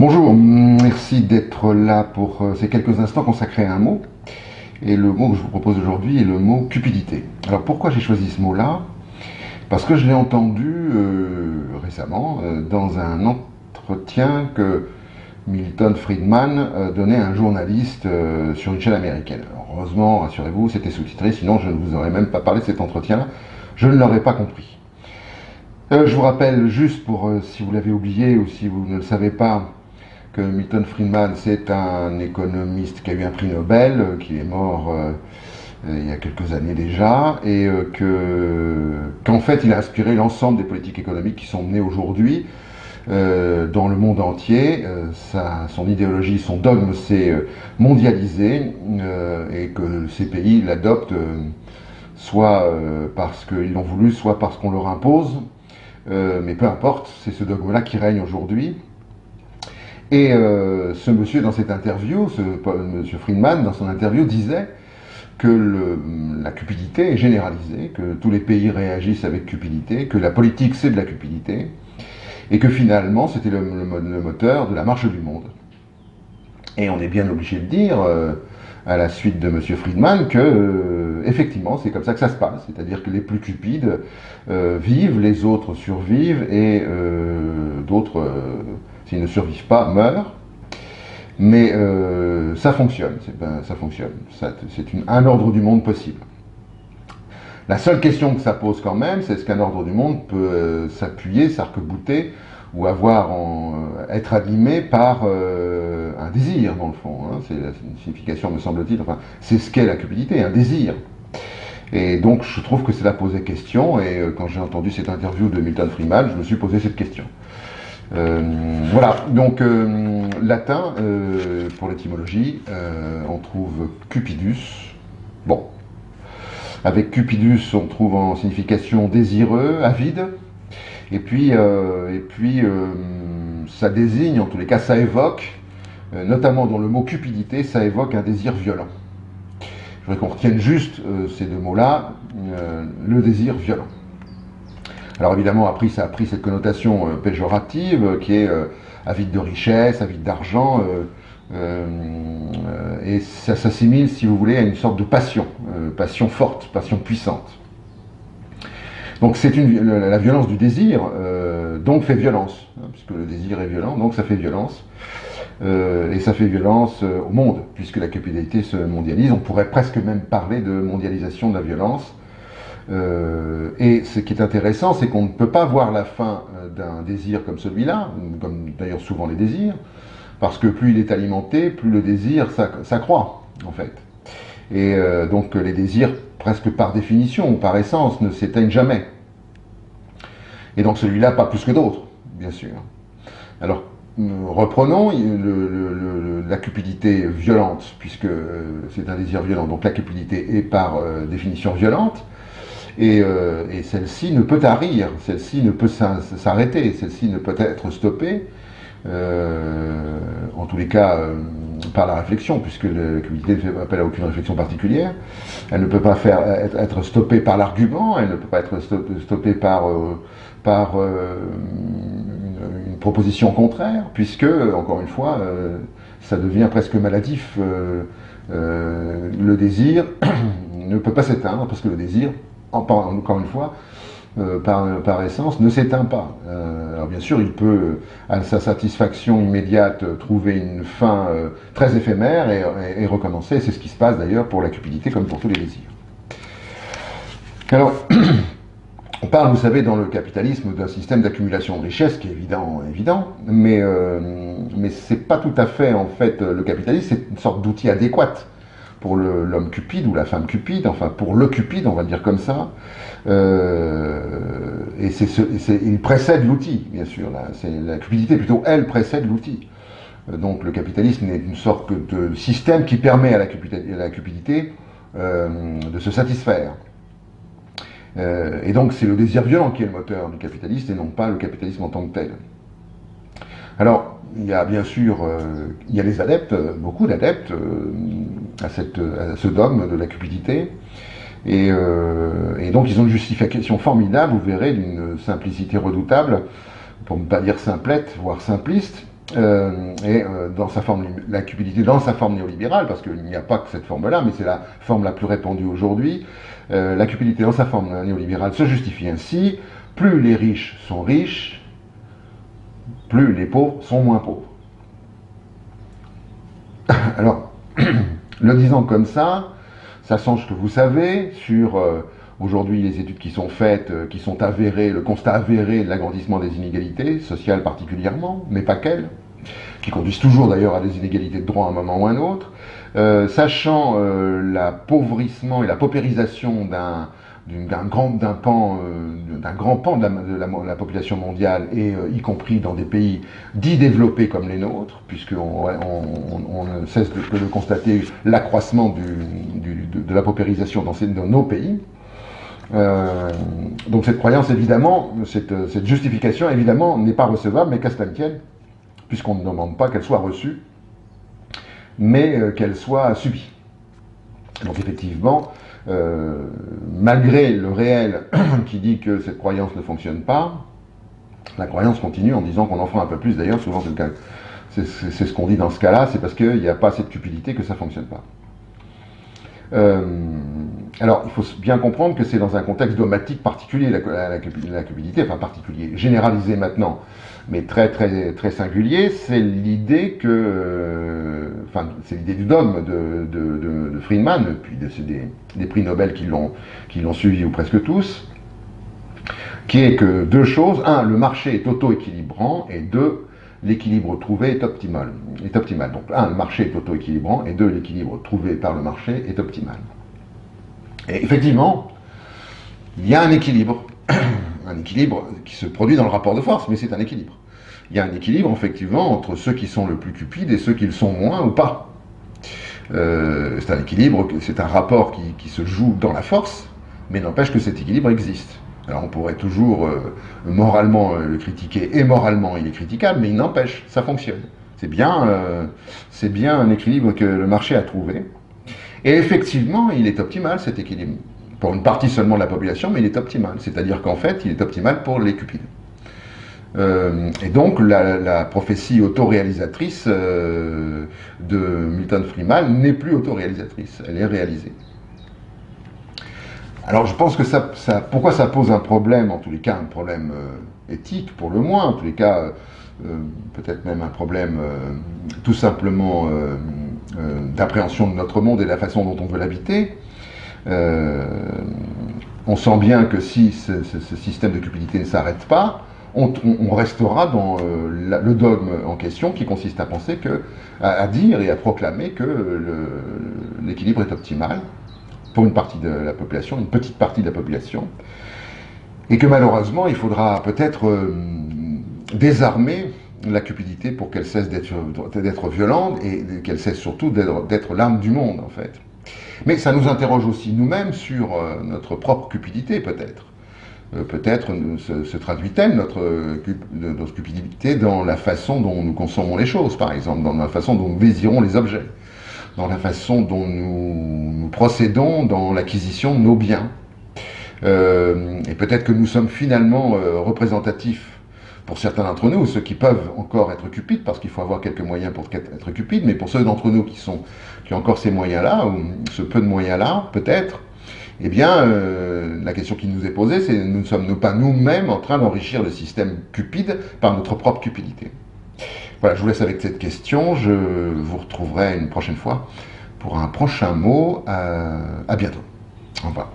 Bonjour, merci d'être là pour ces quelques instants consacrés à un mot. Et le mot que je vous propose aujourd'hui est le mot cupidité. Alors pourquoi j'ai choisi ce mot-là? Parce que je l'ai entendu récemment dans un entretien que Milton Friedman donnait à un journaliste sur une chaîne américaine. Alors, heureusement, rassurez-vous, c'était sous-titré, sinon je ne vous aurais même pas parlé de cet entretien-là. Je ne l'aurais pas compris. Je vous rappelle juste pour, si vous l'avez oublié ou si vous ne le savez pas, que Milton Friedman, c'est un économiste qui a eu un prix Nobel, qui est mort il y a quelques années déjà, et qu'en fait, il a inspiré l'ensemble des politiques économiques qui sont menées aujourd'hui dans le monde entier. Son idéologie, son dogme s'est mondialisé, et que ces pays l'adoptent soit parce qu'ils l'ont voulu, soit parce qu'on leur impose. Mais peu importe, c'est ce dogme-là qui règne aujourd'hui. Et ce monsieur, dans cette interview, monsieur Friedman, dans son interview, disait que la cupidité est généralisée, que tous les pays réagissent avec cupidité, que la politique c'est de la cupidité, et que finalement c'était le moteur de la marche du monde. Et on est bien obligé de dire, à la suite de monsieur Friedman, que effectivement c'est comme ça que ça se passe, c'est-à-dire que les plus cupides vivent, les autres survivent, et d'autres, s'ils ne survivent pas, meurent. Mais ça fonctionne, ça fonctionne. C'est un ordre du monde possible. La seule question que ça pose quand même, c'est est-ce qu'un ordre du monde peut s'appuyer, s'arc-bouter, ou être animé par un désir, dans le fond. Hein. C'est la signification, me semble-t-il, enfin, c'est ce qu'est la cupidité, un désir. Et donc je trouve que cela posait question, et quand j'ai entendu cette interview de Milton Friedman, je me suis posé cette question. Voilà, donc latin, pour l'étymologie, on trouve cupidus. Bon, avec cupidus, on trouve en signification désireux, avide, et puis ça désigne, en tous les cas, ça évoque, notamment dans le mot cupidité, ça évoque un désir violent. Je voudrais qu'on retienne juste ces deux mots-là, le désir violent. Alors évidemment, après, ça a pris cette connotation péjorative qui est avide de richesse, avide d'argent, et ça s'assimile, si vous voulez, à une sorte de passion, passion forte, passion puissante. Donc c'est la violence du désir, donc fait violence, hein, puisque le désir est violent, donc ça fait violence. Et ça fait violence au monde, puisque la cupidité se mondialise. On pourrait presque même parler de mondialisation de la violence. Et ce qui est intéressant, c'est qu'on ne peut pas voir la fin d'un désir comme celui-là, comme d'ailleurs souvent les désirs, parce que plus il est alimenté, plus le désir s'accroît, en fait. Et donc les désirs, presque par définition ou par essence, ne s'éteignent jamais. Et donc celui-là, pas plus que d'autres, bien sûr. Alors, reprenons la cupidité violente, puisque c'est un désir violent, donc la cupidité est par définition violente. Et celle-ci ne peut tarir, celle-ci ne peut s'arrêter, celle-ci ne peut être stoppée, en tous les cas par la réflexion, puisque la cupidité ne fait appel à aucune réflexion particulière. Elle ne peut pas être stoppée par l'argument, elle ne peut pas être stoppée par une proposition contraire, puisque, encore une fois, ça devient presque maladif. Le désir ne peut pas s'éteindre, parce que le désir, encore une fois, par essence, ne s'éteint pas. Alors bien sûr, il peut, à sa satisfaction immédiate, trouver une fin très éphémère et recommencer. C'est ce qui se passe d'ailleurs pour la cupidité comme pour tous les désirs. Alors, on parle, vous savez, dans le capitalisme d'un système d'accumulation de richesses qui est évident, mais c'est pas tout à fait, en fait, le capitalisme, c'est une sorte d'outil adéquat pour l'homme cupide ou la femme cupide, enfin pour le cupide, on va dire comme ça, et il précède l'outil, bien sûr, la cupidité plutôt, elle précède l'outil. Donc le capitalisme est une sorte de système qui permet à la cupidité de se satisfaire. Et donc c'est le désir violent qui est le moteur du capitaliste et non pas le capitalisme en tant que tel. Alors, il y a bien sûr il y a les adeptes, beaucoup d'adeptes à ce dogme de la cupidité, et donc ils ont une justification formidable, vous verrez, d'une simplicité redoutable, pour ne pas dire simplette, voire simpliste, dans sa forme, la cupidité dans sa forme néolibérale, parce qu'il n'y a pas que cette forme-là, mais c'est la forme la plus répandue aujourd'hui. La cupidité dans sa forme néolibérale se justifie ainsi: plus les riches sont riches, plus les pauvres sont moins pauvres. Alors, le disant comme ça change ce que vous savez sur aujourd'hui les études qui sont faites, qui sont avérées, le constat avéré de l'agrandissement des inégalités, sociales particulièrement, mais pas qu'elles, qui conduisent toujours d'ailleurs à des inégalités de droit à un moment ou à un autre, sachant l'appauvrissement et la paupérisation d'un grand pan de la population mondiale, et y compris dans des pays dits développés comme les nôtres, puisqu'on ne cesse de constater l'accroissement de la paupérisation dans nos pays. Donc cette croyance, évidemment, cette justification, évidemment, n'est pas recevable, mais qu'à cela ne tienne, puisqu'on ne demande pas qu'elle soit reçue, mais qu'elle soit subie. Donc effectivement, malgré le réel qui dit que cette croyance ne fonctionne pas, la croyance continue en disant qu'on en fera un peu plus. D'ailleurs, souvent c'est ce qu'on dit dans ce cas-là, c'est parce qu'il n'y a pas assez de cupidité que ça ne fonctionne pas. Alors, il faut bien comprendre que c'est dans un contexte dogmatique particulier, la cupidité, enfin particulier, généralisé maintenant, mais très singulier. C'est l'idée c'est l'idée du dogme de Friedman, puis des prix Nobel qui l'ont suivi, ou presque tous, qui est que deux choses: un, le marché est auto-équilibrant, et deux, l'équilibre trouvé est optimal. Donc, un, le marché est auto-équilibrant, et deux, l'équilibre trouvé par le marché est optimal. Et effectivement, il y a un équilibre qui se produit dans le rapport de force, mais c'est un équilibre. Il y a un équilibre, effectivement, entre ceux qui sont le plus cupides et ceux qui le sont moins ou pas. C'est un équilibre, c'est un rapport qui se joue dans la force, mais n'empêche que cet équilibre existe. Alors on pourrait toujours moralement le critiquer, et moralement il est critiquable, mais il n'empêche, ça fonctionne. C'est bien un équilibre que le marché a trouvé. Et effectivement, il est optimal, cet équilibre. Pour une partie seulement de la population, mais il est optimal. C'est-à-dire qu'en fait, il est optimal pour les cupides. Et donc, la prophétie autoréalisatrice de Milton Friedman n'est plus autoréalisatrice, elle est réalisée. Alors, je pense que pourquoi ça pose un problème, en tous les cas un problème éthique pour le moins, en tous les cas peut-être même un problème tout simplement d'appréhension de notre monde et de la façon dont on veut l'habiter. On sent bien que si ce système de cupidité ne s'arrête pas, on restera dans le dogme en question, qui consiste à penser à dire et à proclamer que l'équilibre est optimal pour une partie de la population, une petite partie de la population, et que malheureusement il faudra peut-être désarmer la cupidité pour qu'elle cesse d'être violente, et qu'elle cesse surtout d'être l'âme du monde, en fait. Mais ça nous interroge aussi nous-mêmes sur notre propre cupidité, peut-être. Peut-être se traduit-elle notre cupidité dans la façon dont nous consommons les choses, par exemple, dans la façon dont nous désirons les objets, dans la façon dont nous procédons dans l'acquisition de nos biens. Et peut-être que nous sommes finalement représentatifs, pour certains d'entre nous, ceux qui peuvent encore être cupides, parce qu'il faut avoir quelques moyens pour être cupide, mais pour ceux d'entre nous qui ont encore ces moyens-là, ou ce peu de moyens-là, peut-être, eh bien, la question qui nous est posée, c'est: ne sommes-nous pas nous-mêmes en train d'enrichir le système cupide par notre propre cupidité? Voilà, je vous laisse avec cette question. Je vous retrouverai une prochaine fois pour un prochain mot. À bientôt. Au revoir.